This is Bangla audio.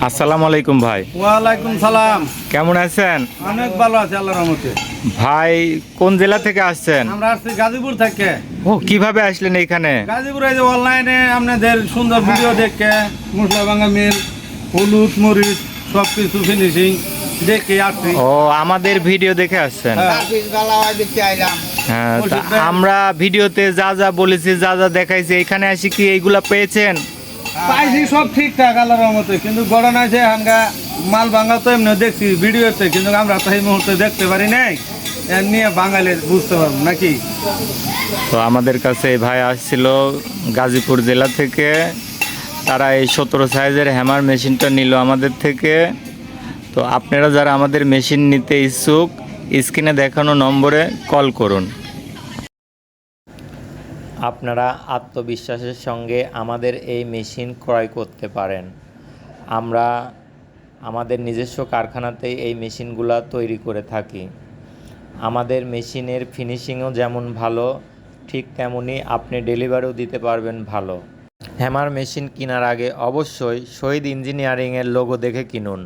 আসসালামু আলাইকুম ভাই। ওয়ালাইকুম সালাম। কেমন আছেন? অনেক ভালো আছে আল্লাহর রহমতে। ভাই কোন জেলা থেকে আসছেন? আমরা আসছি গাজীপুর থেকে। ও কিভাবে আসলেন এইখানে? গাজীপুরে এই যে অনলাইনে আপনাদের সুন্দর ভিডিও দেখে মশলা ভাঙা মিল, হলুদ মরিচ সব কিছু ফিনিশিং দেখে আসছি। ও আমাদের ভিডিও দেখে আসছেন? হ্যাঁ। হ্যাঁ, তা আমরা ভিডিওতে যা যা বলেছি যা যা দেখাইছি এখানে আসি কি এইগুলা পেয়েছেন? পাইছি সব ঠিকঠাক আল্লাহর রহমতে, কিন্তু ঘটনা আছে হাঙ্গা মাল ভাঙা তো এমনি দেখছি ভিডিওতে, কিন্তু আমরা তো এই মুহূর্তে দেখতে পারি নাই। এর নিয়ে বাঙালি বুঝতে পারবো নাকি। তো আমাদের কাছে এই ভাই আসছিল গাজীপুর জেলা থেকে। তারা এই 17 সাইজের হ্যামার মেশিনটা নিল আমাদের থেকে। তো আপনারা যারা আমাদের মেশিন নিতে ইচ্ছুক স্ক্রিনে দেখানো নম্বরে কল করুন। আপনারা আত্মবিশ্বাসের সঙ্গে আমাদের এই মেশিন ক্রয় করতে পারেন। আমরা আমাদের নিজস্ব কারখানাতেই এই মেশিনগুলো তৈরি করে থাকি। আমাদের মেশিনের ফিনিশিংও যেমন ভালো, ঠিক তেমনি আপনি ডেলিভারিও দিতে পারবেন ভালো। হ্যামার মেশিন কেনার আগে অবশ্যই শহীদ ইঞ্জিনিয়ারিংয়ের লোগো দেখে কিনুন।